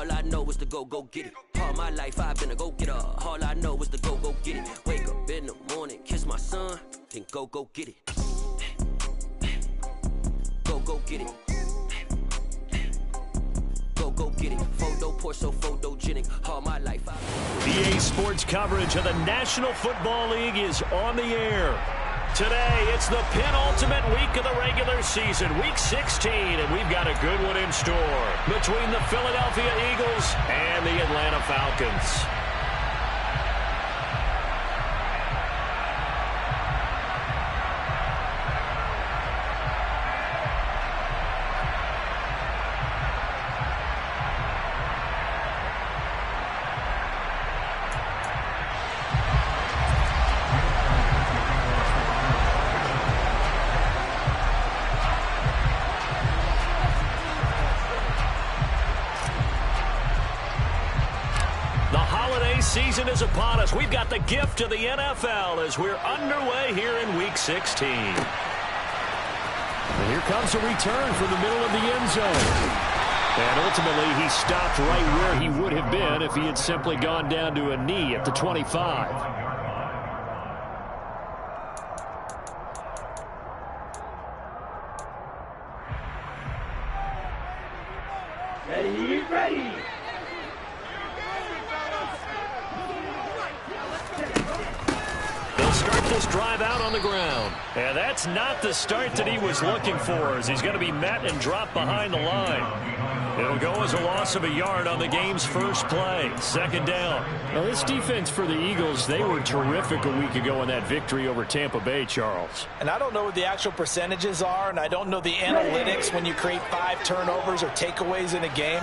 All I know is to go get it. All my life I've been a go-getter. All I know is to go get it. Wake up in the morning, kiss my son, then go get it. Go get it. Go get it. Photo poor, so photogenic. All my life EA Sports coverage of the National Football League is on the air. Today, it's the penultimate week of the regular season, Week 16, and we've got a good one in store between the Philadelphia Eagles and the Atlanta Falcons. Season is upon us. We've got the gift of the NFL as we're underway here in Week 16. And here comes a return from the middle of the end zone. And ultimately, he stopped right where he would have been if he had simply gone down to a knee at the 25. Ready. Start this drive out on the ground. And that's not the start that he was looking for, as he's going to be met and dropped behind the line. It'll go as a loss of a yard on the game's first play. Second down. Well, this defense for the Eagles, they were terrific a week ago in that victory over Tampa Bay, Charles. And I don't know what the actual percentages are, and I don't know the analytics when you create 5 turnovers or takeaways in a game.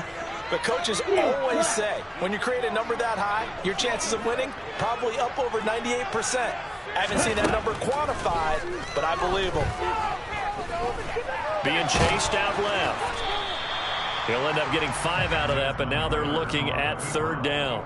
But coaches always say, when you create a number that high, your chances of winning probably up over 98%. I haven't seen that number quantified, but I believe him. Being chased out left. He'll end up getting 5 out of that, but now they're looking at third down.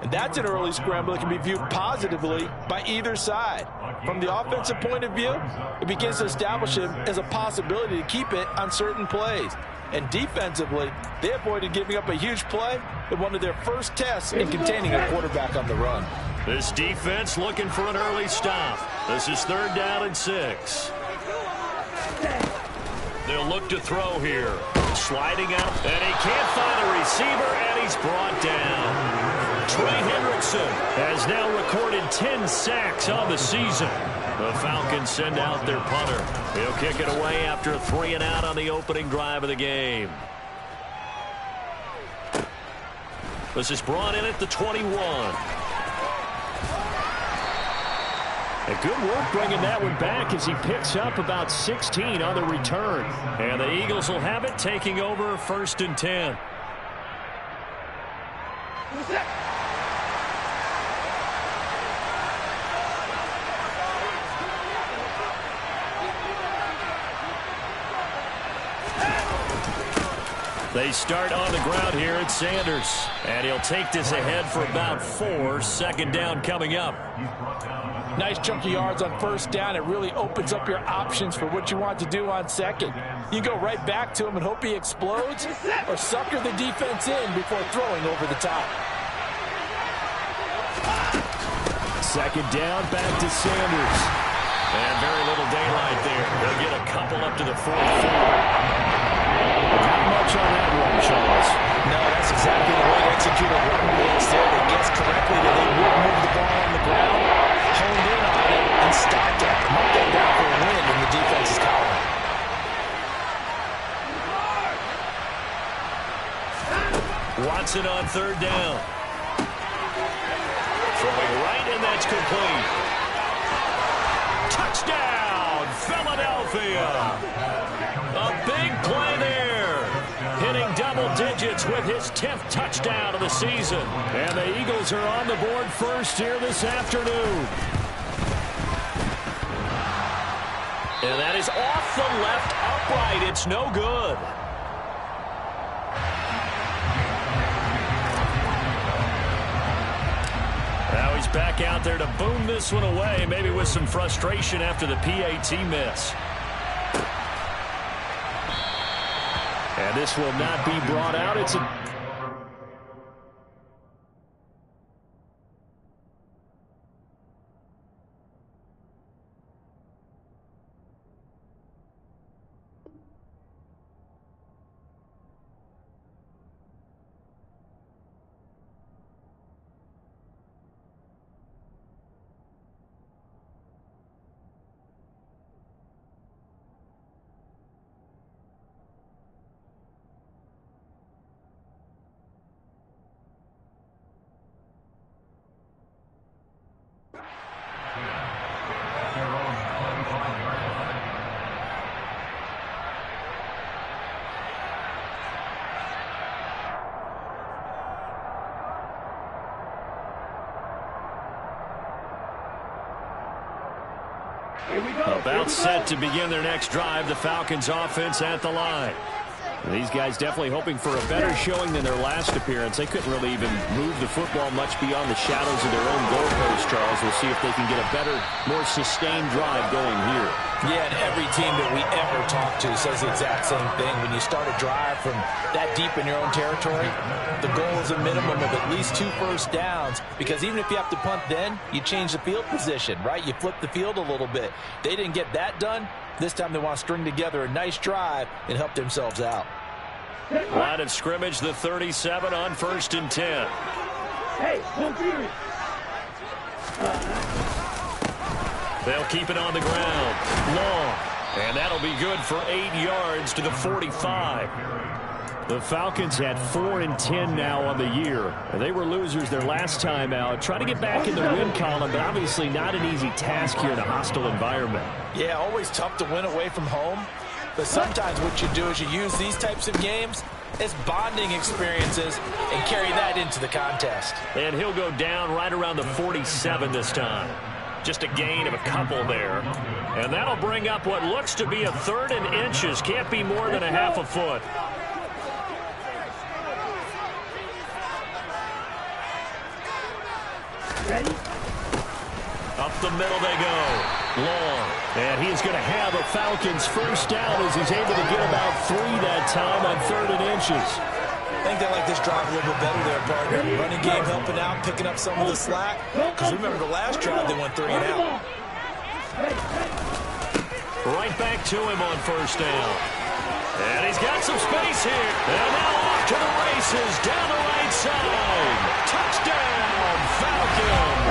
And that's an early scramble that can be viewed positively by either side. From the offensive point of view, it begins to establish him as a possibility to keep it on certain plays. And defensively, they avoided giving up a huge play in one of their first tests in containing a quarterback on the run. This defense looking for an early stop. This is third down and 6. They'll look to throw here. Sliding out, and he can't find a receiver, and he's brought down. Trey Hendrickson has now recorded 10 sacks on the season. The Falcons send out their punter. He'll kick it away after a 3 and out on the opening drive of the game. This is brought in at the 21. A good work bringing that one back as he picks up about 16 on the return. And the Eagles will have it, taking over first and 10. They start on the ground here at Sanders. And he'll take this ahead for about 4. Second down coming up. Nice chunky yards on first down. It really opens up your options for what you want to do on second. You go right back to him and hope he explodes, or sucker the defense in before throwing over the top. Second down, back to Sanders. And very little daylight there. They'll get a couple up to the 44. Not much on that one, Charles. No, that's exactly the way to execute a run blitz there. They guessed correctly that they would move the ball on the ground, honed in on it, and stopped it. Mark that down for a win in the defense's column. Watson on third down. Throwing right, and that's complete. Touchdown, Philadelphia. A big play there. Hitting double digits with his 10th touchdown of the season. And the Eagles are on the board first here this afternoon. And that is off the left upright. It's no good. Now he's back out there to boom this one away, maybe with some frustration after the PAT miss. And this will not be brought out. About set to begin their next drive, the Falcons offense at the line. These guys definitely hoping for a better showing than their last appearance. They couldn't really even move the football much beyond the shadows of their own goalpost, Charles. We'll see if they can get a better, more sustained drive going here. Yeah, and every team that we ever talk to says the exact same thing. When you start a drive from that deep in your own territory, the goal is a minimum of at least 2 first downs, because even if you have to punt then, you change the field position, right? You flip the field a little bit. They didn't get that done. This time they want to string together a nice drive and help themselves out. Line of scrimmage, the 37 on 1st and 10. Hey, They'll keep it on the ground. Long. And that'll be good for 8 yards to the 45. The Falcons had 4 and 10 now on the year. And they were losers their last time out. Trying to get back in the win column, but obviously not an easy task here in a hostile environment. Yeah, always tough to win away from home. But sometimes what you do is you use these types of games as bonding experiences and carry that into the contest. And he'll go down right around the 47 this time. Just a gain of a couple there. And that'll bring up what looks to be a 3rd and inches. Can't be more than a half a foot. ready? Up the middle they go. Long. And he's going to have a Falcons first down as he's able to get about 3 that time on 3rd and inches. I think they like this drive a little bit better there, partner. Running game helping out, picking up some of the slack. Because remember the last drive they went 3 and out. Right back to him on first down. And he's got some space here. And now off to the races down the right side. Touchdown, Falcons.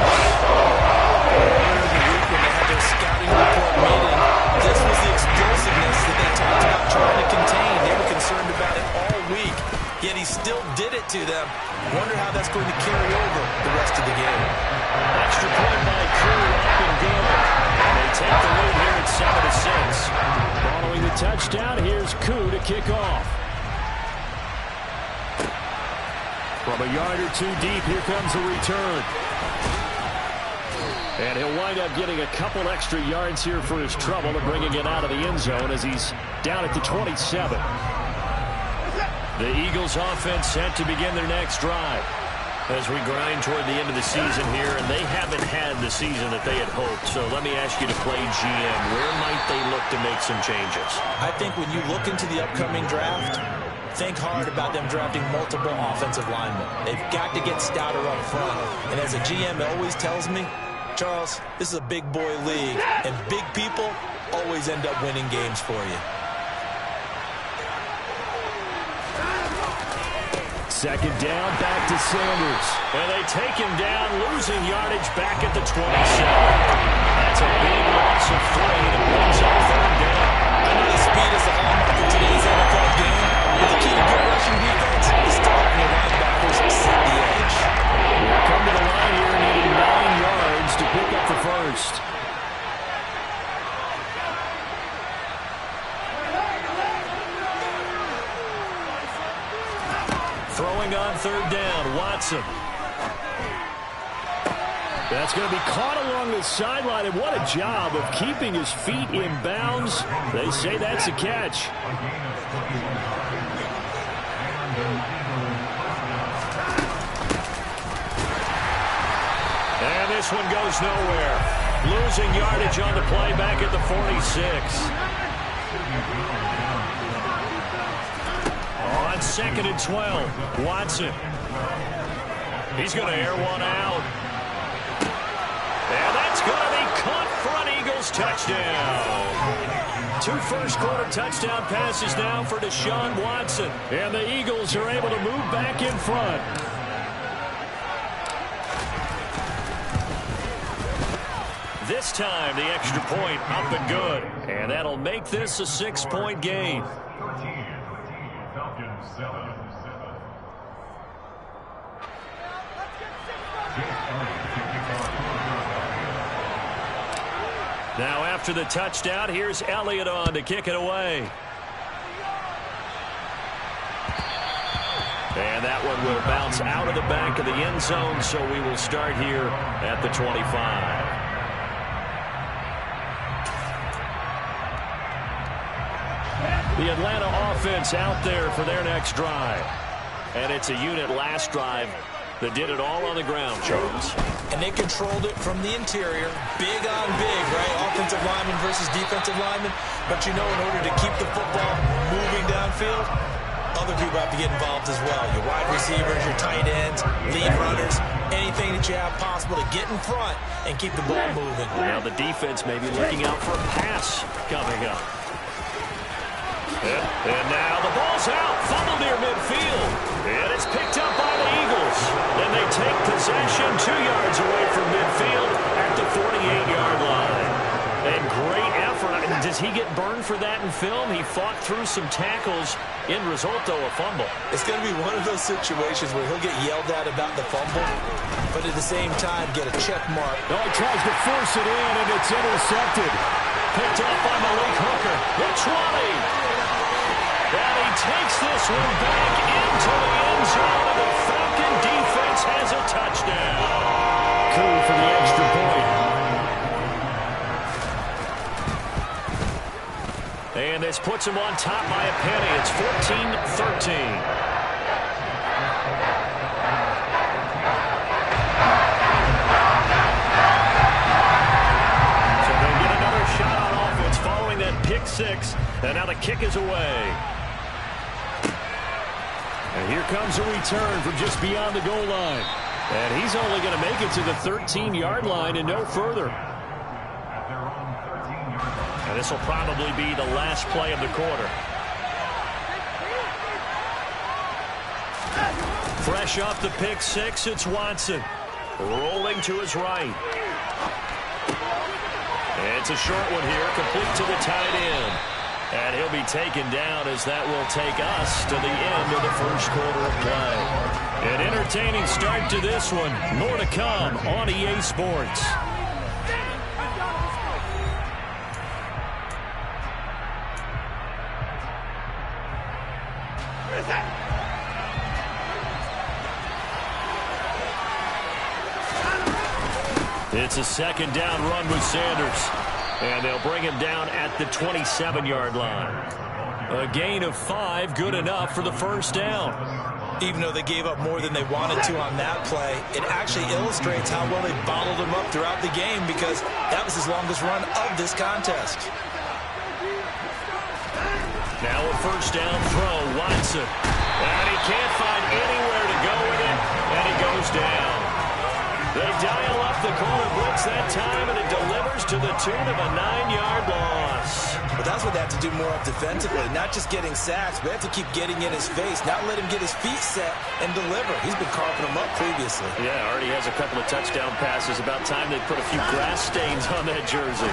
When they had their scouting report meeting, this was the explosiveness that they talked about trying to contain. They were concerned about it all week, yet he still did it to them. Wonder how that's going to carry over the rest of the game. Extra point by Crew, up and good. And they take the lead here at 7-6. Following the touchdown, here's Koo to kick off. From a yard or 2 deep, here comes the return. And he'll wind up getting a couple extra yards here for his trouble and bringing it out of the end zone as he's down at the 27. The Eagles offense set to begin their next drive as we grind toward the end of the season here, and they haven't had the season that they had hoped. So let me ask you to play GM. Where might they look to make some changes? I think when you look into the upcoming draft, think hard about them drafting multiple offensive linemen. They've got to get stouter up front. And as a GM always tells me, Charles, this is a big boy league, and big people always end up winning games for you. Second down, back to Sanders. And they take him down, losing yardage back at the 27. That's a big loss of 3 that brings up 3rd down. I know the speed is the hallmark of today's NFL game, but the key to good rushing defense is still having your linebackers set the edge. We'll come to the line here, needing 9 yards to pick up the first. Throwing on 3rd down, Watson. That's going to be caught along the sideline, and what a job of keeping his feet in bounds. They say that's a catch. And this one goes nowhere. Losing yardage on the play back at the 46. On 2nd and 12, Watson. He's going to air one out. And that's going to be caught for an Eagles touchdown. 2 first-quarter touchdown passes now for Deshaun Watson. And the Eagles are able to move back in front. This time, the extra point up and good. And that'll make this a 6-point game. Now after the touchdown, here's Elliott on to kick it away. And that one will bounce out of the back of the end zone, so we will start here at the 25. The Atlanta offense out there for their next drive. And it's a unit last drive that did it all on the ground, Charles. And they controlled it from the interior. Big on big, right? Offensive lineman versus defensive lineman. But you know, in order to keep the football moving downfield, other people have to get involved as well. Your wide receivers, your tight ends, lead runners, anything that you have possible to get in front and keep the ball moving. Now the defense may be looking out for a pass coming up. And now the ball's out. Fumble near midfield. And it's picked up by the Eagles. And they take possession 2 yards away from midfield at the 48-yard line. And great effort. Does he get burned for that in film? He fought through some tackles. End result, though, a fumble. It's going to be one of those situations where he'll get yelled at about the fumble, but at the same time get a check mark. Oh, he tries to force it in, and it's intercepted. Picked up by Malik Hooker. The 20. And he takes this one back into the end zone, and the Falcon defense has a touchdown. Coup for the extra point. And this puts him on top by a penny. It's 14-13. Pick 6, and now the kick is away. And here comes a return from just beyond the goal line. And he's only going to make it to the 13-yard line and no further. And this will probably be the last play of the quarter. Fresh off the pick 6, it's Watson. Rolling to his right. It's a short one here, complete to the tight end. And he'll be taken down as that will take us to the end of the first quarter of play. An entertaining start to this one. More to come on EA Sports. It's a second down run with Sanders. And they'll bring him down at the 27-yard line. A gain of 5, good enough for the first down. Even though they gave up more than they wanted to on that play, it actually illustrates how well they bottled him up throughout the game, because that was his longest run of this contest. Now a first down throw, Watson. And he can't find anywhere to go with it, and he goes down. They dial up the corner blitz that time, and it delivers to the tune of a 9-yard loss. But that's what they have to do more of defensively, not just getting sacks, but they have to keep getting in his face, not let him get his feet set and deliver. He's been carving them up previously. Yeah, already has a couple of touchdown passes. About time they put a few grass stains on that jersey.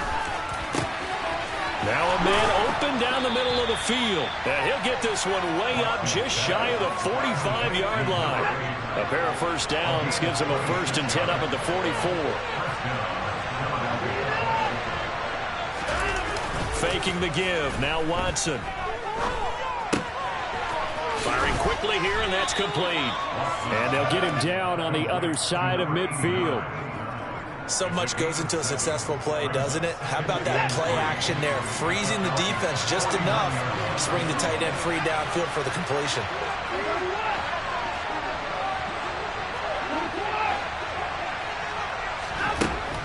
Now a man open down the middle of the field. And he'll get this one way up just shy of the 45-yard line. A pair of first downs gives him a 1st and 10 up at the 44. Faking the give. Now Watson. Firing quickly here, and that's complete. And they'll get him down on the other side of midfield. So much goes into a successful play, doesn't it? How about that play action there? Freezing the defense just enough to bring the tight end free downfield for the completion.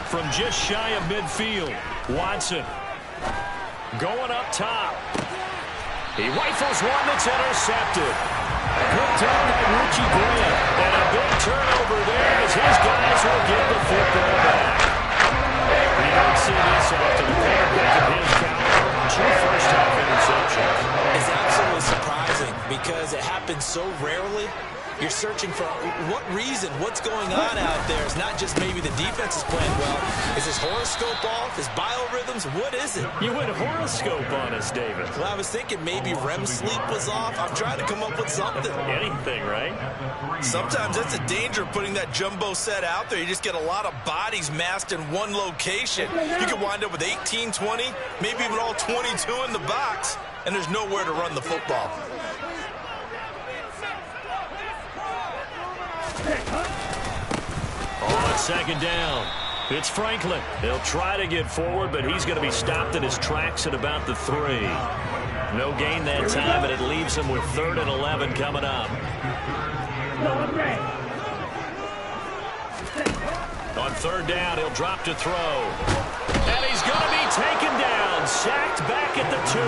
From just shy of midfield, Watson going up top. He rifles one that's intercepted. Good job by Richie Grant. And a big turnover there as his guys will get the football back. You don't see this often. The quarterback of his caliber, 2 first-half interceptions. It's absolutely surprising because it happens so rarely. You're searching for what reason, what's going on out there. It's not just maybe the defense is playing well. Is his horoscope off? His biorhythms? What is it? You went horoscope on us, David. Well, I was thinking maybe REM sleep was off. I'm trying to come up with something. Anything, right? Sometimes that's the danger of putting that jumbo set out there. You just get a lot of bodies massed in one location. You could wind up with 18, 20, maybe even all 22 in the box, and there's nowhere to run the football. On second down, it's Franklin. He'll try to get forward, but he's going to be stopped in his tracks at about the 3. No gain that time, and it leaves him with 3rd and 11 coming up. On 3rd down, he'll drop to throw. And he's going to be taken down, sacked back at the 2.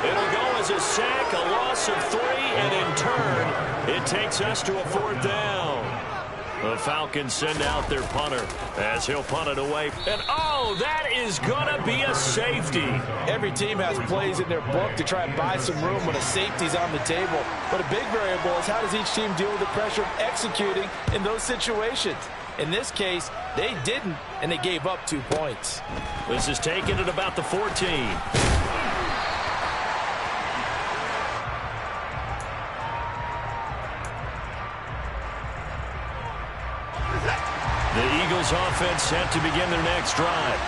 It'll go as a sack, a loss of 3, and in turn, it takes us to a 4th down. The Falcons send out their punter as he'll punt it away. And, oh, that is going to be a safety. Every team has plays in their book to try and buy some room when a safety's on the table. But a big variable is how does each team deal with the pressure of executing in those situations. In this case, they didn't, and they gave up 2 points. This is taken at about the 14. The Eagles offense set to begin their next drive.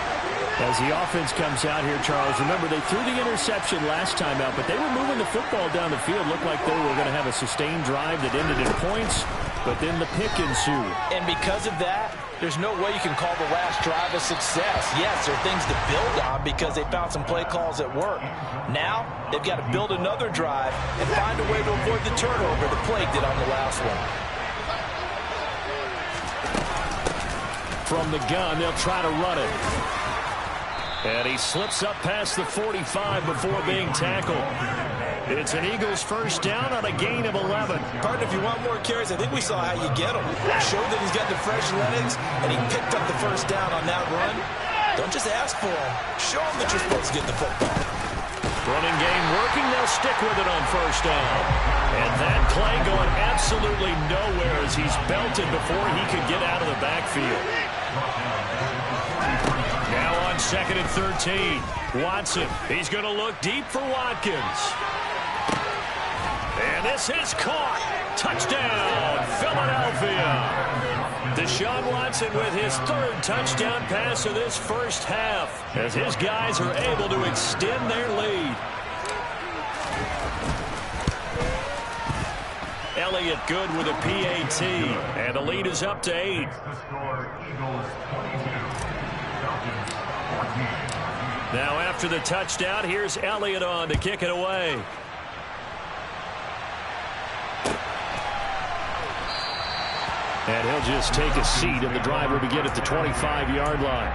As the offense comes out here, Charles, remember they threw the interception last time out, but they were moving the football down the field. Looked like they were going to have a sustained drive that ended in points, but then the pick ensued. And because of that, there's no way you can call the last drive a success. Yes, there are things to build on because they found some play calls that work. Now, they've got to build another drive and find a way to avoid the turnover the plague did on the last one. From the gun, they'll try to run it. And he slips up past the 45 before being tackled. It's an Eagles first down on a gain of 11. Partner, if you want more carries, I think we saw how you get him. Showed that he's got the fresh legs, and he picked up the first down on that run. Don't just ask for him. Show him that you're supposed to get the football. Running game working, they'll stick with it on first down. And that play going absolutely nowhere as he's belted before he could get out of the backfield. Now on 2nd and 13. Watson, he's going to look deep for Watkins. And this is caught. Touchdown, Philadelphia. Deshaun Watson with his 3rd touchdown pass of this first half as his guys are able to extend their lead. Elliott good with a PAT, and the lead is up to 8. Now after the touchdown, here's Elliott on to kick it away. And he'll just take a seat, and the drive will begin at the 25-yard line.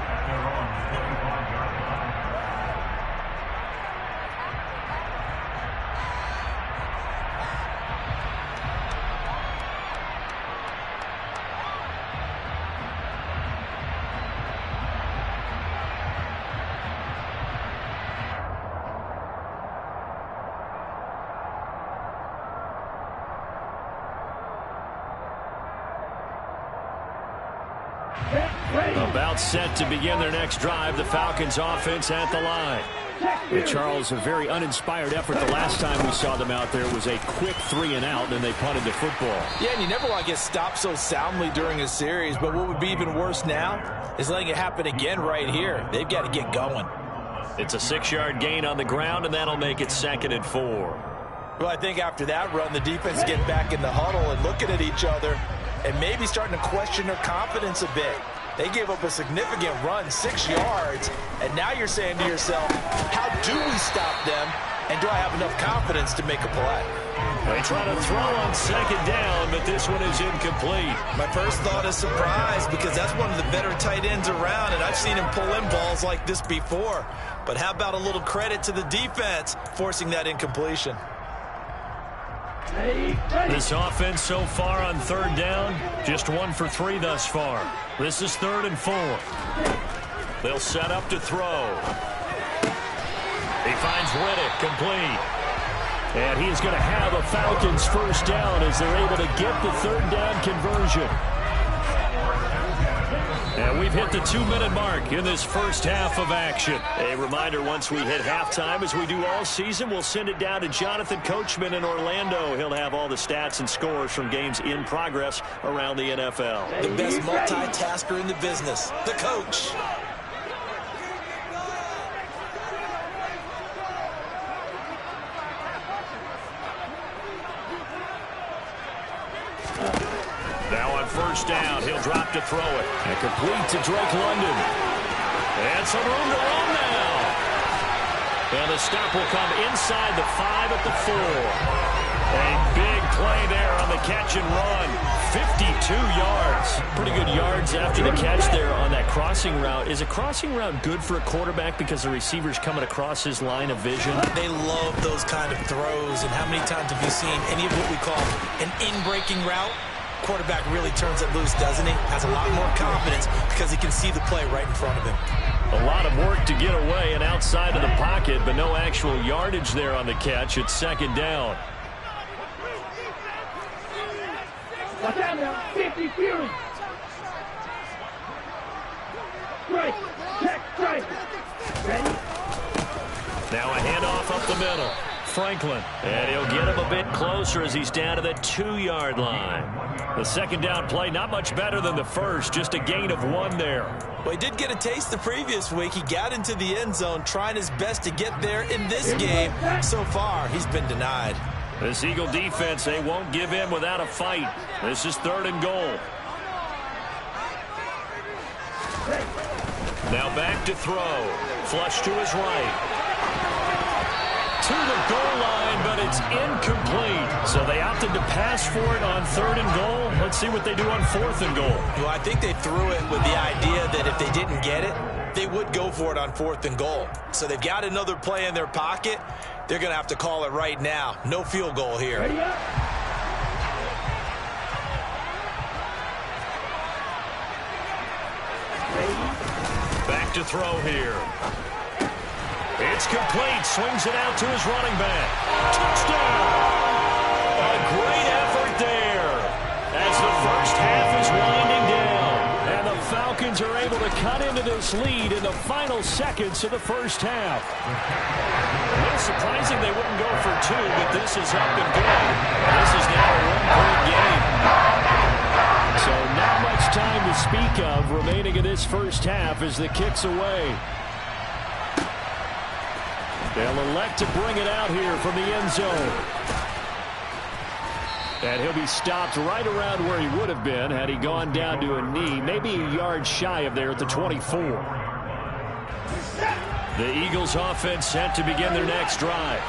About set to begin their next drive, the Falcons offense at the line. Yeah, Charles, a very uninspired effort the last time we saw them out there was a quick 3 and out, and then they punted the football. Yeah, and you never want to get stopped so soundly during a series, but what would be even worse now is letting it happen again right here. They've got to get going. It's a 6-yard gain on the ground, and that'll make it 2nd and 4. Well, I think after that run, the defense get back in the huddle and looking at each other and maybe starting to question their confidence a bit. They gave up a significant run, 6 yards, and now you're saying to yourself, how do we stop them, and do I have enough confidence to make a play? They try to throw on 2nd down, but this one is incomplete. My first thought is surprise because that's one of the better tight ends around, and I've seen him pull in balls like this before. But how about a little credit to the defense forcing that incompletion? This offense so far on 3rd down, just 1 for 3 thus far. This is 3rd and 4. They'll set up to throw. He finds Riddick complete. And he's going to have a Falcons first down as they're able to get the 3rd down conversion. And we've hit the 2-minute mark in this first half of action. A reminder, once we hit halftime, as we do all season, we'll send it down to Jonathan Coachman in Orlando. He'll have all the stats and scores from games in progress around the NFL. The best multitasker in the business, the coach. Now on first down, he'll drop to throw it. And complete to Drake London. And some room to run now. And the stop will come inside the 5 at the 4. A big play there on the catch and run. 52 yards. Pretty good yards after the catch there on that crossing route. Is a crossing route good for a quarterback because the receiver's coming across his line of vision? They love those kind of throws. And how many times have you seen any of what we call an in-breaking route? Quarterback really turns it loose, doesn't he? Has a lot more confidence because he can see the play right in front of him. A lot of work to get away and outside of the pocket, but no actual yardage there on the catch. It's second down. Watch out now. 50 Fury. Strike. Check. Strike. Ready? Now a handoff up the middle. Franklin. And he'll get him a bit closer as he's down to the 2-yard line. The second down play not much better than the first. Just a gain of 1 there. Well, he did get a taste the previous week. He got into the end zone trying his best to get there in this game. So far, he's been denied. This Eagle defense, they won't give in without a fight. This is 3rd and goal. Now back to throw. Flush to his right. To the goal line, but it's incomplete. So they opted to pass for it on 3rd and goal. Let's see what they do on 4th and goal. Well, I think they threw it with the idea that if they didn't get it, they would go for it on 4th and goal. So they've got another play in their pocket. They're going to have to call it right now. No field goal here. Ready up. Back to throw here. It's complete. Swings it out to his running back. Touchdown! A great effort there as the first half is winding down. And the Falcons are able to cut into this lead in the final seconds of the first half. A little surprising they wouldn't go for 2, but this is up and good. This is now a 1-point game. So not much time to speak of remaining in this first half as the kick's away. They'll elect to bring it out here from the end zone. And he'll be stopped right around where he would have been had he gone down to a knee, maybe a yard shy of there at the 24. The Eagles offense set to begin their next drive.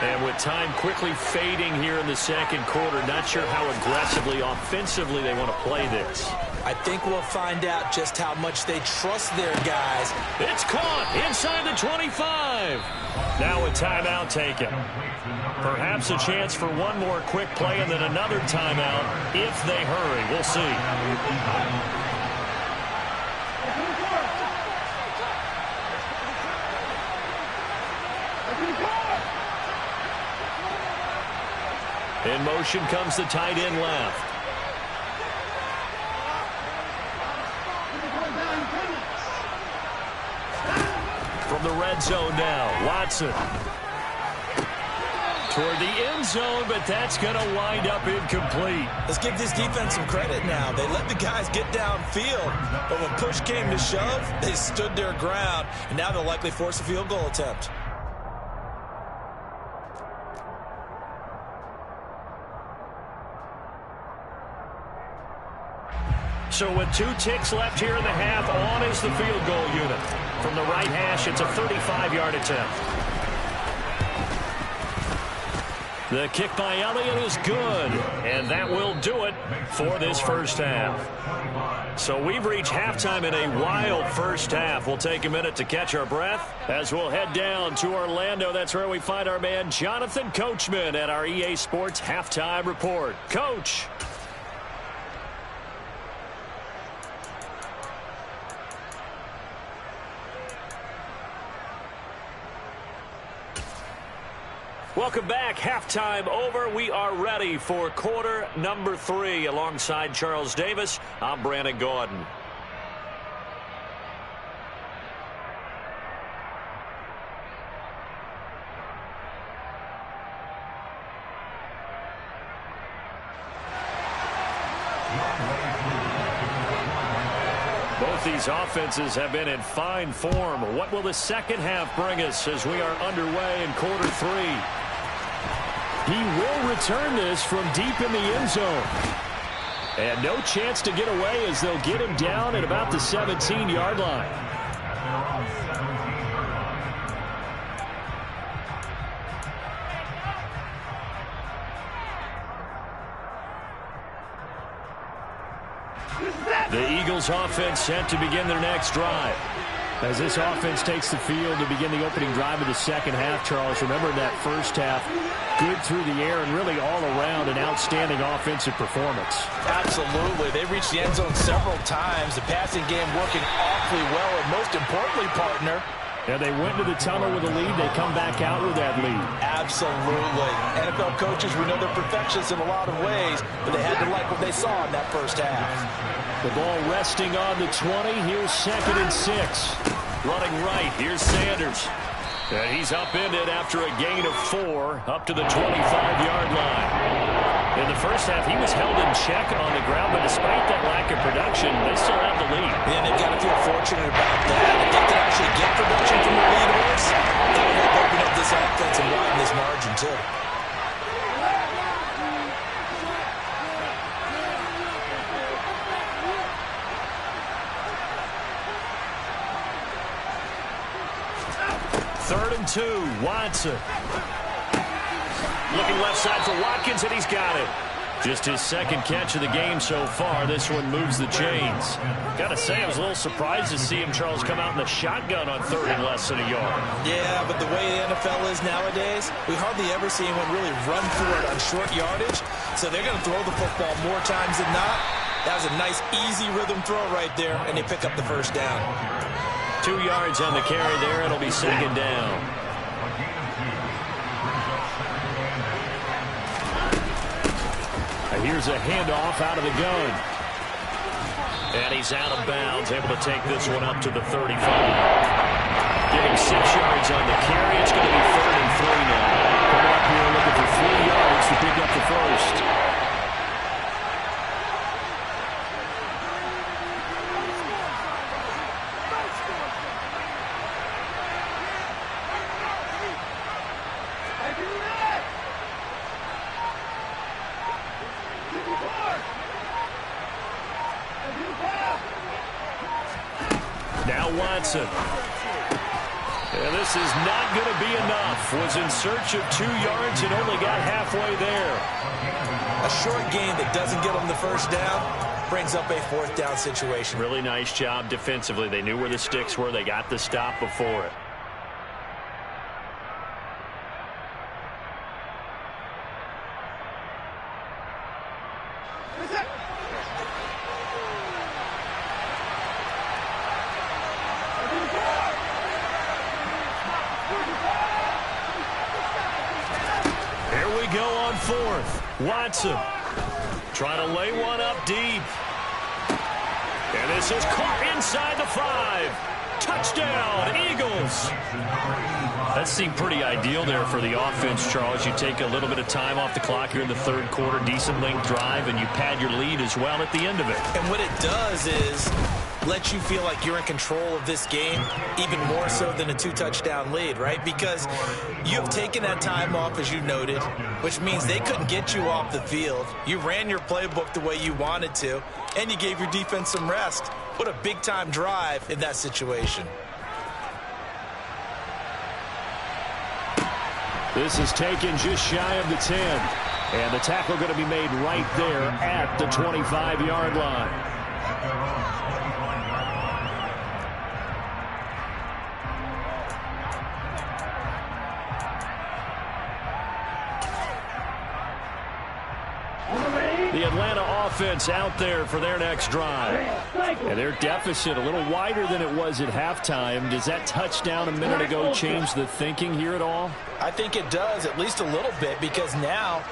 And with time quickly fading here in the second quarter, not sure how aggressively, offensively they want to play this. I think we'll find out just how much they trust their guys. It's caught inside the 25. Now a timeout taken. Perhaps a chance for one more quick play and then another timeout if they hurry. We'll see. In motion comes the tight end left. From the red zone now, Watson. Toward the end zone, but that's going to wind up incomplete. Let's give this defense some credit now. They let the guys get downfield, but when push came to shove, they stood their ground, and now they'll likely force a field goal attempt. So with 2 ticks left here in the half, on is the field goal unit. From the right hash, it's a 35-yard attempt. The kick by Elliott is good, and that will do it for this first half. So we've reached halftime in a wild first half. We'll take a minute to catch our breath as we'll head down to Orlando. That's where we find our man Jonathan Coachman at our EA Sports Halftime Report. Coach. Welcome back. Halftime over. We are ready for quarter number 3. Alongside Charles Davis, I'm Brandon Gordon. Both these offenses have been in fine form. What will the second half bring us as we are underway in quarter 3? He will return this from deep in the end zone. And no chance to get away as they'll get him down at about the 17-yard line. The Eagles offense set to begin their next drive. As this offense takes the field to begin the opening drive of the second half, Charles, remember in that first half, good through the air and really all around an outstanding offensive performance. Absolutely. They reached the end zone several times. The passing game working awfully well, and most importantly, partner, yeah, they went to the tunnel with a lead. They come back out with that lead. absolutely. NFL coaches, we know they're perfectionists in a lot of ways, but they had to like what they saw in that first half. The ball resting on the 20. Here's 2nd and 6. Running right. Here's Sanders. And he's upended after a gain of 4 up to the 25-yard line. In the first half, he was held in check on the ground, but despite that lack of production, they still have the lead. And they've got to feel fortunate about that. If they can actually get production from the lead horse, that would help open up this offense and widen this margin, too. Third and 2, Watson. Looking left side for Watkins, and he's got it. Just his second catch of the game so far. This one moves the chains. Got to say, I was a little surprised to see him, Charles, come out in the shotgun on 3rd and less than a yard. Yeah, but the way the NFL is nowadays, we hardly ever see anyone really run through it on short yardage. So they're going to throw the football more times than not. That was a nice, easy rhythm throw right there, and they pick up the first down. 2 yards on the carry there. It'll be 2nd down. Here's a handoff out of the gun. And he's out of bounds, able to take this one up to the 35. Getting 6 yards on the carry. It's going to be 3rd and 3 now. Coming up here looking for 3 yards to pick up the first. Watson. And this is not going to be enough. Was in search of 2 yards and only got halfway there. A short gain that doesn't get them the first down brings up a 4th down situation. Really nice job defensively. They knew where the sticks were. They got the stop before it. Watson trying to lay one up deep. And this is caught inside the 5. Touchdown, Eagles. That seemed pretty ideal there for the offense, Charles. You take a little bit of time off the clock here in the 3rd quarter, decent length drive, and you pad your lead as well at the end of it. And what it does is let you feel like you're in control of this game, even more so than a 2-touchdown lead, right? Because you've taken that time off, as you noted, which means they couldn't get you off the field. You ran your playbook the way you wanted to, and you gave your defense some rest. What a big-time drive in that situation. This is taken just shy of the 10. And the tackle going to be made right there at the 25-yard line. The Atlanta offense out there for their next drive. And their deficit a little wider than it was at halftime. Does that touchdown a minute ago change the thinking here at all? I think it does, at least a little bit, because now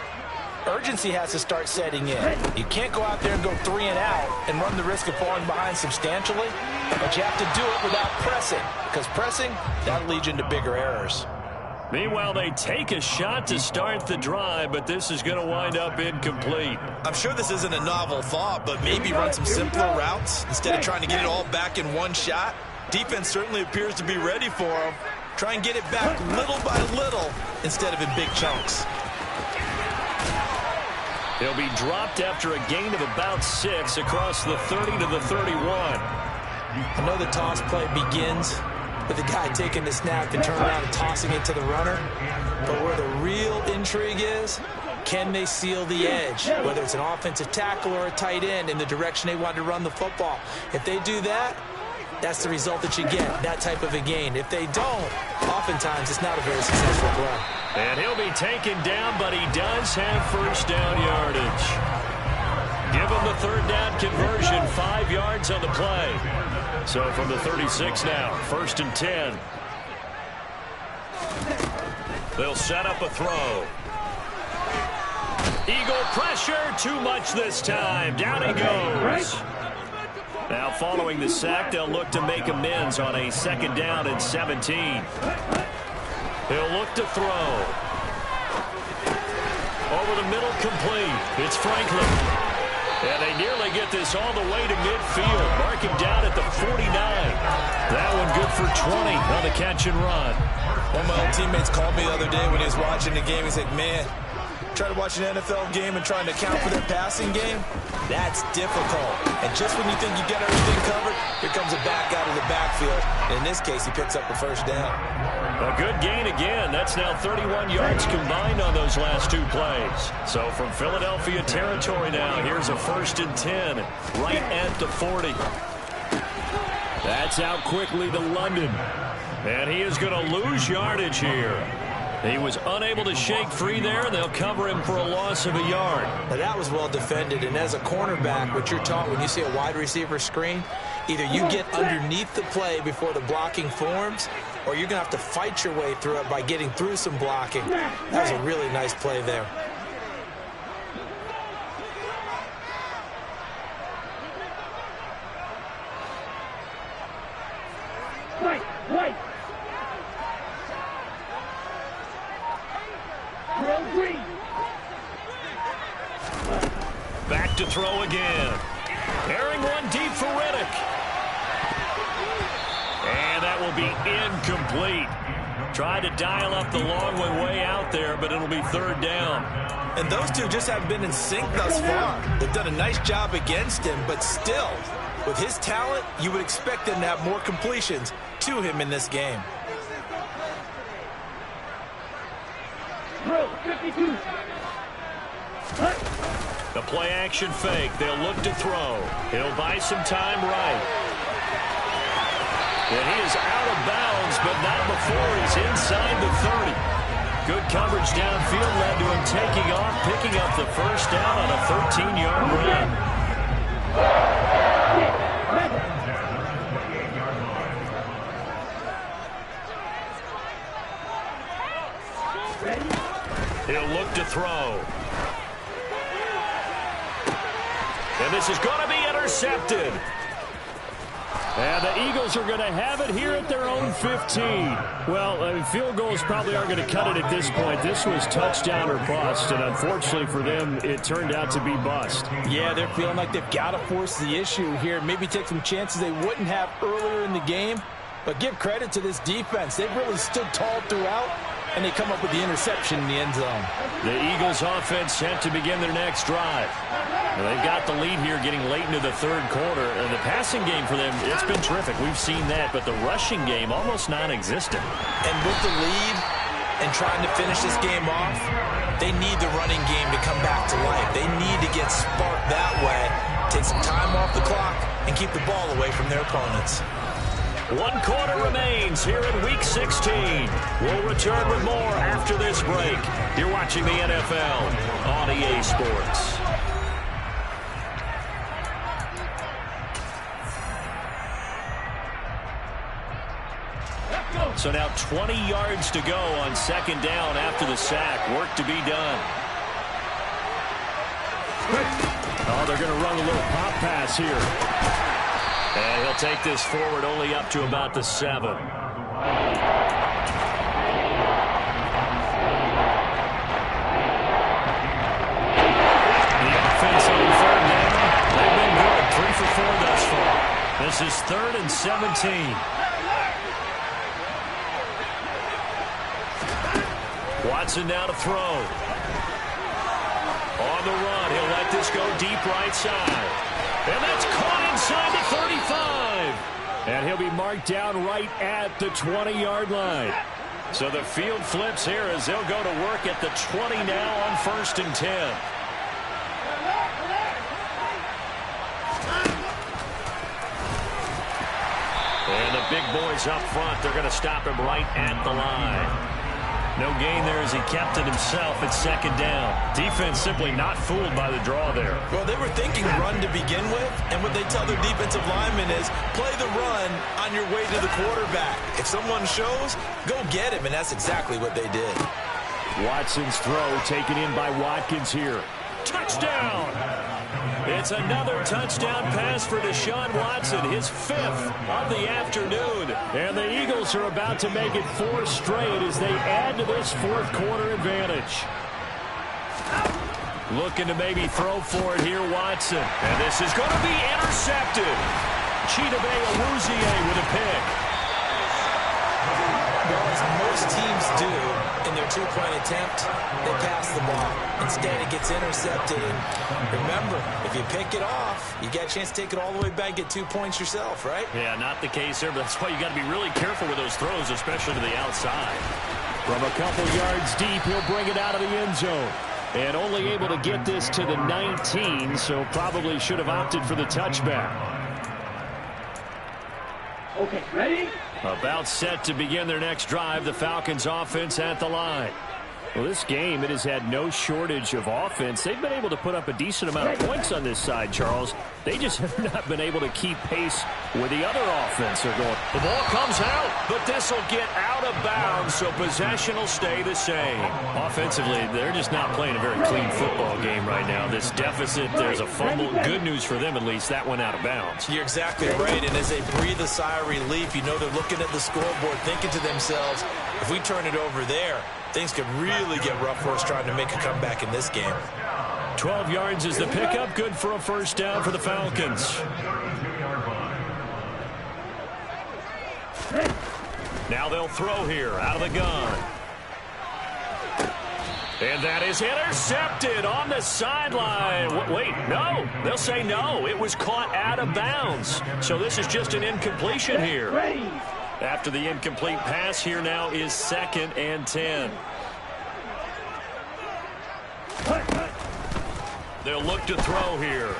urgency has to start setting in. You can't go out there and go 3 and out and run the risk of falling behind substantially, but you have to do it without pressing, because pressing, that'll lead you into bigger errors. Meanwhile, they take a shot to start the drive, but this is going to wind up incomplete. I'm sure this isn't a novel thought, but maybe run some simpler routes instead of trying to get it all back in one shot. Defense certainly appears to be ready for them. Try and get it back little by little instead of in big chunks. He'll be dropped after a gain of about 6 across the 30 to the 31. I know the toss play begins with the guy taking the snap and turning around and tossing it to the runner. But where the real intrigue is Can they seal the edge, whether it's an offensive tackle or a tight end, in the direction they want to run the football? If they do that, that's the result that you get, that type of a gain. If they don't, oftentimes it's not a very successful play. And he'll be taken down, but he does have first down yardage. Give him the third down conversion, 5 yards on the play. So from the 36 now, 1st and 10. They'll set up a throw. Eagle pressure, too much this time. Down he goes. Now following the sack, they'll look to make amends on a 2nd down and 17. He'll look to throw. Over the middle, complete. It's Franklin. And they nearly get this all the way to midfield. Mark him down at the 49. That one good for 20 on the catch and run. One of my old teammates called me the other day when he was watching the game. He's like, man, try to watch an NFL game and trying to account for their passing game, that's difficult. And just when you think you get everything covered, here comes a back out of the backfield. And in this case, he picks up a first down. A good gain again. That's now 31 yards combined on those last 2 plays. So from Philadelphia territory now, here's a 1st and 10, right at the 40. That's out quickly to London. And he is going to lose yardage here. He was unable to shake free there, and they'll cover him for a loss of a yard. Now that was well defended, and as a cornerback, what you're taught when you see a wide receiver screen, either you get underneath the play before the blocking forms, or you're going to have to fight your way through it by getting through some blocking. That was a really nice play there. Right. Back to throw again. Airing one deep for Riddick. And that will be incomplete. Tried to dial up the long one way out there, but it'll be 3rd down. And those two just haven't been in sync thus far. They've done a nice job against him, but still, with his talent, you would expect them to have more completions to him in this game. Throw, 52. The play action fake. They'll look to throw. He'll buy some time right. And he is out of bounds, but not before he's inside the 30. Good coverage downfield led to him taking off, picking up the first down on a 13-yard run. He'll look to throw. And this is going to be intercepted. And the Eagles are going to have it here at their own 15. Well, field goals probably aren't going to cut it at this point. This was touchdown or bust, and unfortunately for them, it turned out to be bust. Yeah, they're feeling like they've got to force the issue here. Maybe take some chances they wouldn't have earlier in the game. But give credit to this defense. They've really stood tall throughout, and they come up with the interception in the end zone. The Eagles offense set to begin their next drive. Well, they've got the lead here getting late into the 3rd quarter. And the passing game for them, it's been terrific. We've seen that. But the rushing game, almost non-existent. And with the lead and trying to finish this game off, they need the running game to come back to life. They need to get sparked that way, take some time off the clock, and keep the ball away from their opponents. 1 quarter remains here in Week 16. We'll return with more after this break. You're watching the NFL on EA Sports. So now 20 yards to go on 2nd down after the sack. Work to be done. Oh, they're going to run a little pop pass here. And he'll take this forward only up to about the 7. The offense on 3rd down. They've been good. 3 for 4 thus far. This is 3rd and 17. Watson now to throw. On the run, he'll let this go deep right side. And that's caught inside the 35. And he'll be marked down right at the 20-yard line. So the field flips here as they'll go to work at the 20 now on 1st and 10. And the big boys up front, they're going to stop him right at the line. No gain there as he kept it himself at 2nd down. Defense simply not fooled by the draw there. Well, they were thinking run to begin with, and what they tell their defensive linemen is play the run on your way to the quarterback. If someone shows, go get him, and that's exactly what they did. Watson's throw taken in by Watkins here. Touchdown! It's another touchdown pass for Deshaun Watson, his 5th of the afternoon. And the Eagles are about to make it 4 straight as they add to this 4th quarter advantage. Looking to maybe throw for it here, Watson. And this is going to be intercepted. Chidobe Awuzie with a pick. Well, as most teams do in their 2-point attempt, they pass the ball. Instead, it gets intercepted. And remember, if you pick it off, you get a chance to take it all the way back, get 2 points yourself, right? Yeah, not the case there, but that's why you got to be really careful with those throws, especially to the outside. From a couple yards deep, he'll bring it out of the end zone. And only able to get this to the 19, so probably should have opted for the touchback. Okay, ready? About set to begin their next drive, the Falcons offense at the line. Well, this game, it has had no shortage of offense. They've been able to put up a decent amount of points on this side, Charles. They just have not been able to keep pace with the other offense they're going. The ball comes out, but this will get out of bounds, so possession will stay the same. Offensively, they're just not playing a very clean football game right now. This deficit, there's a fumble. Good news for them, at least. That went out of bounds. You're exactly right, and as they breathe a sigh of relief, you know they're looking at the scoreboard, thinking to themselves, if we turn it over there, things could really get rough for us trying to make a comeback in this game. 12 yards is the pickup. Good for a 1st down for the Falcons. Now they'll throw here out of the gun. And that is intercepted on the sideline. Wait, no. They'll say no. It was caught out of bounds. So this is just an incompletion here. After the incomplete pass, here now is 2nd and 10. They'll look to throw here.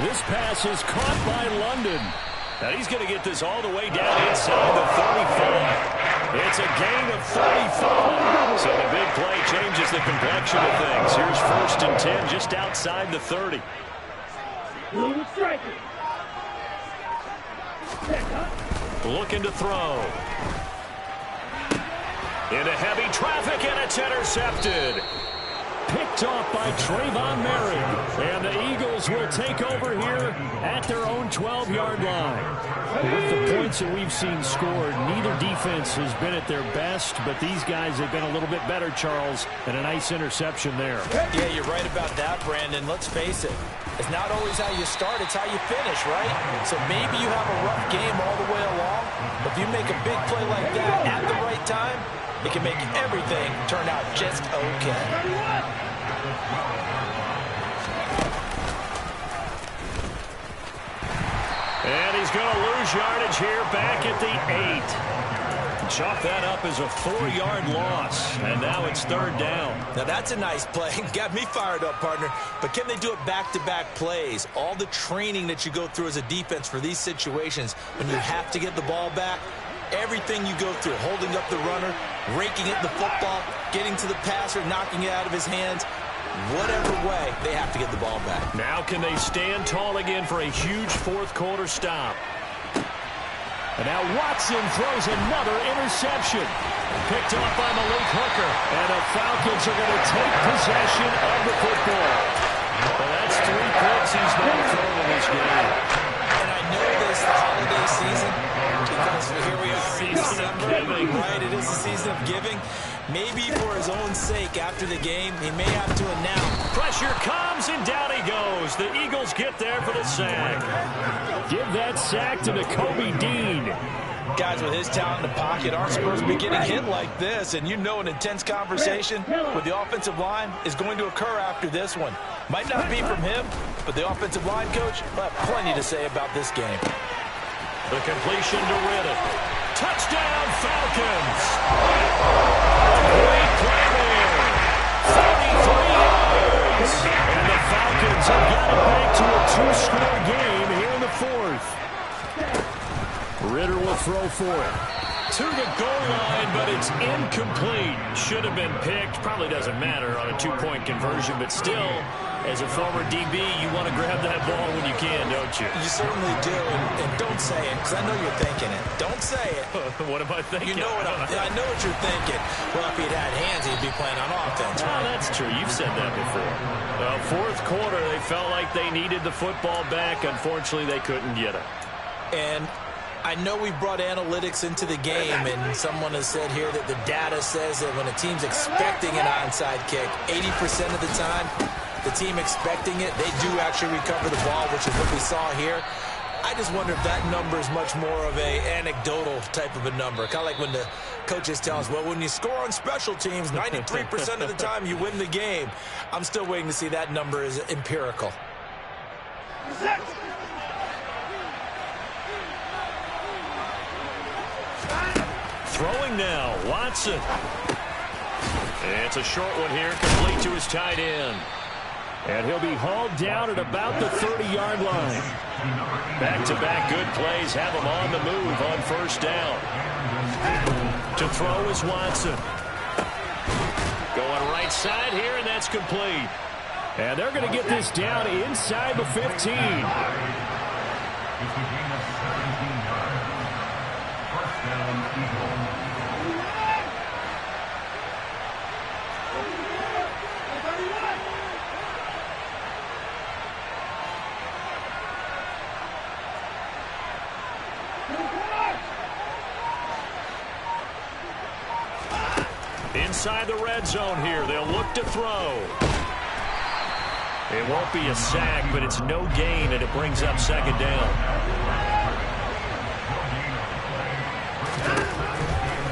This pass is caught by London. Now he's going to get this all the way down inside the 35. It's a gain of 35. So the big play changes the complexion of things. Here's 1st and 10 just outside the 30. Looking to throw. Into heavy traffic, and it's intercepted. Picked off by Trayvon Merrick. And the Eagles will take over here at their own 12-yard line. With the points that we've seen scored, neither defense has been at their best, but these guys have been a little bit better, Charles, and a nice interception there. Yeah, you're right about that, Brandon. Let's face it. It's not always how you start, it's how you finish, right? So maybe you have a rough game all the way along, but if you make a big play like that at the right time, it can make everything turn out just okay. And he's going to lose yardage here back at the 8. Chalk that up as a 4-yard loss. And now it's 3rd down. Now that's a nice play. Got me fired up, partner. But can they do it back-to-back plays? All the training that you go through as a defense for these situations, when you have to get the ball back, everything you go through, holding up the runner, raking at the football, getting to the passer, knocking it out of his hands, whatever way, they have to get the ball back. Now can they stand tall again for a huge 4th quarter stop? And now Watson throws another interception. Picked off by Malik Hooker. And the Falcons are going to take possession of the football. Well, that's 3 picks he's now thrown in this game. And I know this the holiday season, because here we are in December, right? It is the season of giving. Maybe for his own sake after the game, he may have to announce. Pressure comes, and down he goes. The Eagles get there for the sack. Give that sack to Nakobe Dean. Guys with his talent in the pocket aren't supposed to be getting hit like this, and you know an intense conversation with the offensive line is going to occur after this one. Might not be from him, but the offensive line coach will have plenty to say about this game. The completion to Riddick. Touchdown, Falcons. Great play there. 33 yards. And the Falcons have got it back to a two-score game here in the fourth. Ritter will throw for it. To the goal line, but it's incomplete. Should have been picked. Probably doesn't matter on a two-point conversion, but still, as a former DB, you want to grab that ball when you can, don't you? You certainly do, and don't say it, because I know you're thinking it. Don't say it. What am I thinking? You know I know what you're thinking. Well, if he'd had hands, he'd be playing on offense. Well, that's true. You've said that before. Fourth quarter, they felt like they needed the football back. Unfortunately, they couldn't get it. And I know we brought analytics into the game, and someone has said here that the data says that when a team's expecting an onside kick, 80% of the time, the team expecting it, they do actually recover the ball, which is what we saw here. I just wonder if that number is much more of a anecdotal type of a number. Kind of like when the coaches tell us, well, when you score on special teams, 93% of the time you win the game. I'm still waiting to see that number is empirical. Throwing now, Watson. And it's a short one here, complete to his tight end. And he'll be hauled down at about the 30-yard line. Back-to-back good plays have him on the move on first down. To throw is Watson. Going right side here, and that's complete. And they're going to get this down inside the 15. Inside the red zone here, they'll look to throw. It won't be a sack, but it's no gain, and it brings up second down.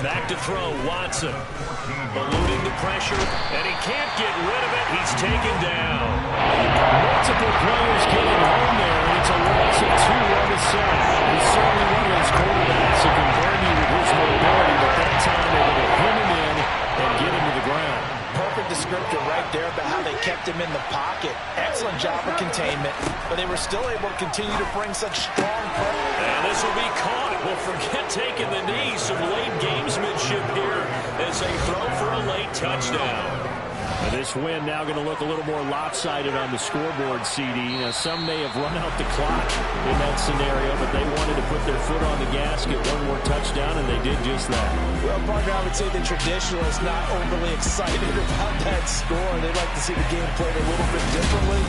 Back to throw, Watson. Eluding the pressure, and he can't get rid of it. He's taken down. Multiple players getting home there, and it's a loss of 2 on the sack. He's certainly one of those quarterbacks who can burn you with his mobility, but that time able to hit him in and get him to the ground. Perfect descriptor right there about how they kept him in the pocket. Excellent job of containment, but they were still able to continue to bring such strong pressure. And this will be caught. Well, forget taking the knee. Some late gamesmanship here as they throw for a late touchdown. And this win now going to look a little more lopsided on the scoreboard, CD. Now, some may have run out the clock in that scenario, but they wanted to put their foot on the gas, get one more touchdown, and they did just that. Well, partner, I would say the traditionalists not overly excited about that score. They'd like to see the game played a little bit differently.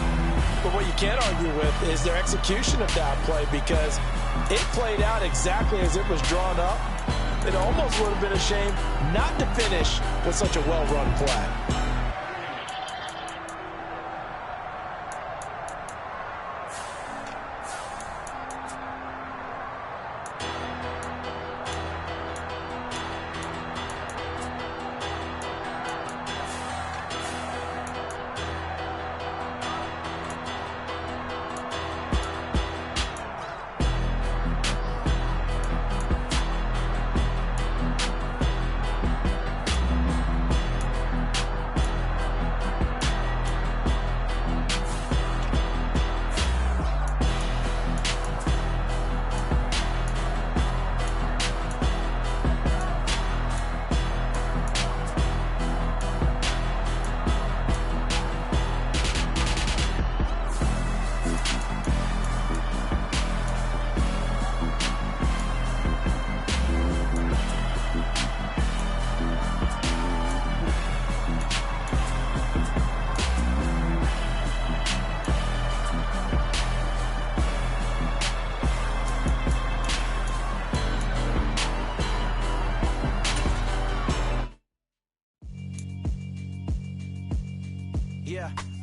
But what you can't argue with is their execution of that play, because it played out exactly as it was drawn up. It almost would have been a shame not to finish with such a well-run play.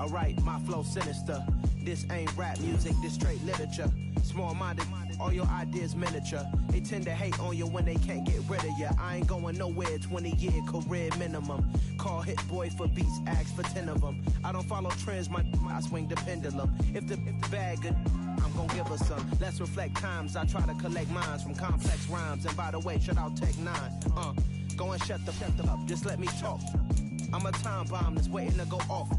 Alright, my flow sinister. This ain't rap music, this straight literature. Small-minded, all your ideas miniature. They tend to hate on you when they can't get rid of you. I ain't going nowhere, 20-year career minimum. Call Hit Boy for beats, ask for 10 of them. I don't follow trends, I swing the pendulum. If the bag good, I'm gon' give her some. Let's reflect times. I try to collect minds from complex rhymes. And by the way, shout out Tech 9. Go and shut the up. Just let me talk. I'm a time bomb that's waiting to go off.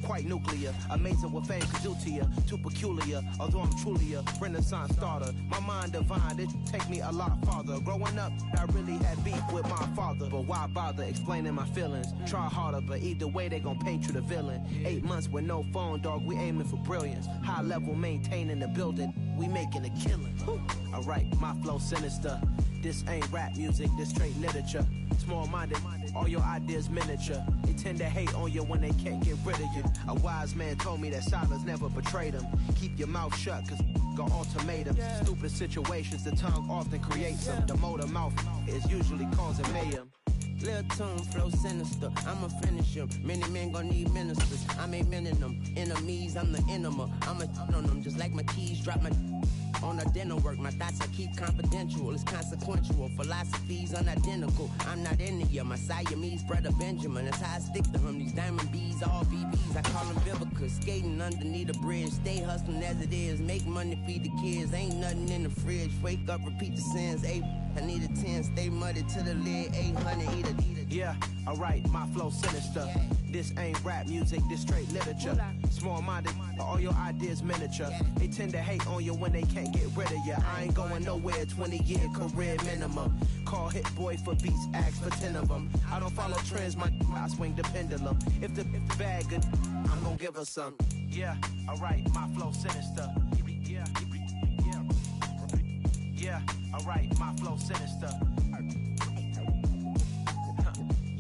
Quite nuclear, amazing what fame can do to you. Too peculiar, although I'm truly a renaissance starter. My mind divine, it take me a lot farther. Growing up, I really had beef with my father. But why bother explaining my feelings? Try harder, but either way they gon' paint you the villain. 8 months with no phone, dog, we aiming for brilliance. High level maintaining the building, we making a killing. Alright, my flow sinister. This ain't rap music, this straight literature. Small-minded, all your ideas miniature. They tend to hate on you when they can't get rid of you. A wise man told me that silence never betrayed him. Keep your mouth shut, cause got ultimatums. Stupid situations, the tongue often creates them. The motor mouth is usually causing mayhem. Lil' tune, flow sinister, I'ma finish him. Many men gon' need ministers, I'm a men in them. Enemies, I'm the enema. I'ma on them, just like my keys, drop my on a dinner work. My thoughts I keep confidential, it's consequential. Philosophies unidentical, I'm not into you. My Siamese brother Benjamin, that's how I stick to him. These diamond bees, all BBs, I call them Vivica. Skating underneath a bridge, stay hustling as it is. Make money, feed the kids, ain't nothing in the fridge. Wake up, repeat the sins, I need a 10, stay muddy to the lid, 800, eat a. Yeah, alright, my flow sinister. This ain't rap music, this straight literature. Small-minded, all your ideas miniature. They tend to hate on you when they can't get rid of you. I ain't going nowhere, 20-year career minimum. Call Hit Boy for beats, ask for 10 of them. I don't follow trends, I swing the pendulum. If the bag good, I'm gon' give her some. Yeah, alright, my flow sinister. Yeah, alright, my flow sinister.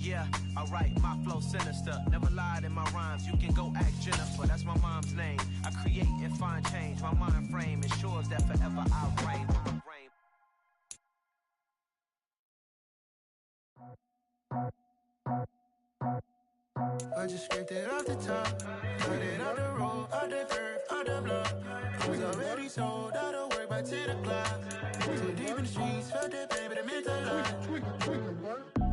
Yeah, alright, my flow sinister. Never lied in my rhymes, you can go ask Jennifer. That's my mom's name. I create and find change. My mind frame ensures that forever I reign. I just scraped it off the top, cut it out the road, out the curve, out the block. It was already sold, out of work by 10 o'clock. Too deep in the streets, felt that baby, the mental line.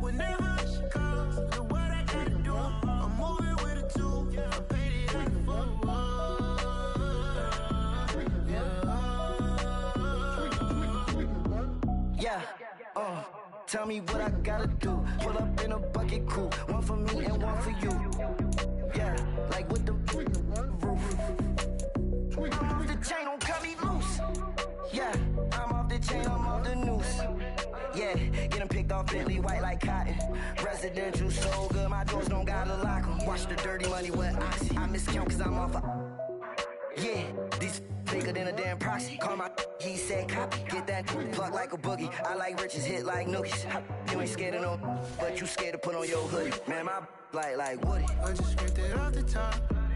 Whenever she calls, do what I gotta do. I'm moving with a two, I paid it out the full. Yeah, tell me what I gotta do. Pull up in a bucket crew, one for me and one for you. Yeah, like with the roof. I'm off the chain, don't cut me loose. Yeah, I'm off the chain, I'm off the noose. Yeah, getting picked off Bentley white like cotton. Residential so good, my doors don't gotta lock 'em. Watch the dirty money with oxy. I miscount cause I'm off yeah, these bigger than a damn proxy. Call my he said copy. Get that plug like a boogie. I like riches, hit like nookies. You ain't scared of no, but you scared to put on your hoodie. Man, my like Woody. I just scraped it off the top,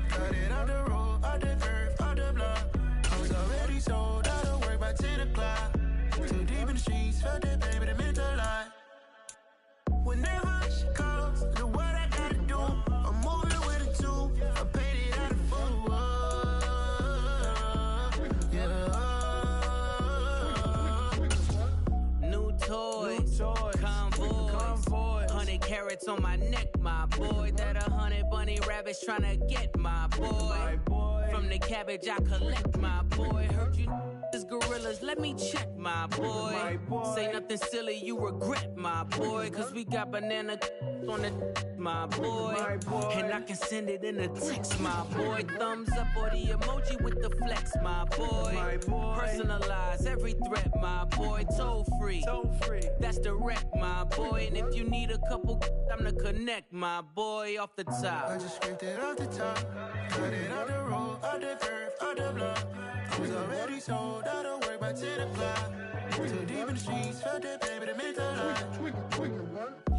cut it out the road, out the curve, out the block. I was already sold, out of work by 10 o'clock. Too deep in the streets, felt that baby, the mental line. Whenever she calls, do what I gotta do. I'm moving with a two, I paid it out of full. New toys, convoy, 100 carats on my neck, my boy. That 100 bunny rabbits tryna get my boy. From the cabbage I collect, my boy. Heard you is gorillas, let me check, my boy. Say nothing silly, you regret, my boy. Cause we got banana on the my boy. And I can send it in a text, my boy. Thumbs up or the emoji with the flex, my boy. Personalize every threat, my boy. Toll free, that's direct, my boy. And if you need a couple, I'm the connect, my boy. Off the top, I just scraped it off the top, cut it out the road, out the curve, out the block. I was already sold, out of work by 10 o'clock. Too deep in the streets, felt that baby, the mental line.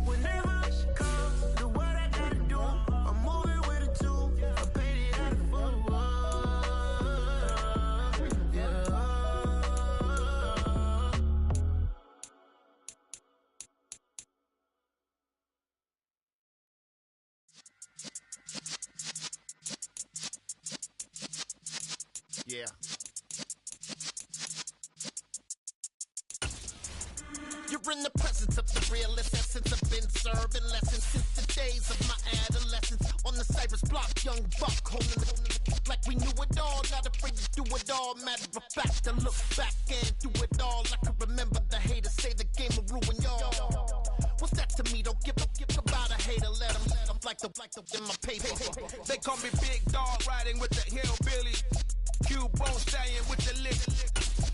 Whenever she calls, do what I gotta do. I'm moving with a two, I paid it out of full. Yeah. You're in the presence of the realest essence. I've been serving lessons since the days of my adolescence. On the the Cypress block, young buck, holding it like we knew it all, not afraid to do it all. Matter of fact, to look back and do it all. I can remember the haters say the game will ruin y'all. What's that to me? Don't give about a hater. Let them like the in my paper. They call me Big Dog, riding with the hillbilly. Q-Bone stallion with the lick.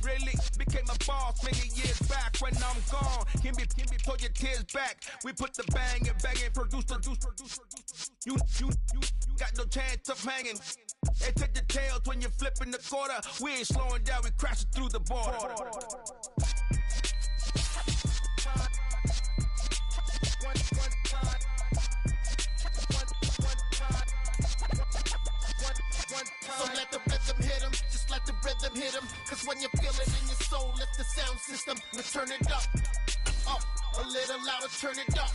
Really became a boss many years back. When I'm gone, can be pull your tears back. We put the bang and produce. You got no chance of hanging. They take the tails when you're flipping the quarter. We ain't slowing down, we crashing through the border. So let the rhythm hit him, just let the rhythm hit him. Cause when you feel it in your soul, let the sound system, let's turn it up. Up, a little louder, turn it up.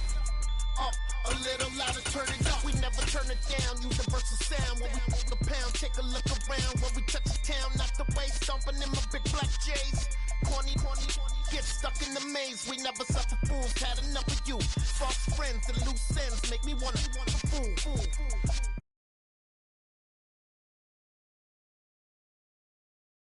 Up, a little louder, turn it up. We never turn it down, universal sound. When we pull the pound, take a look around. When we touch the town, knock the way, stomping in my big black J's. Corny, get stuck in the maze. We never suffer fools, had enough of you. False friends and loose ends make me wanna fool.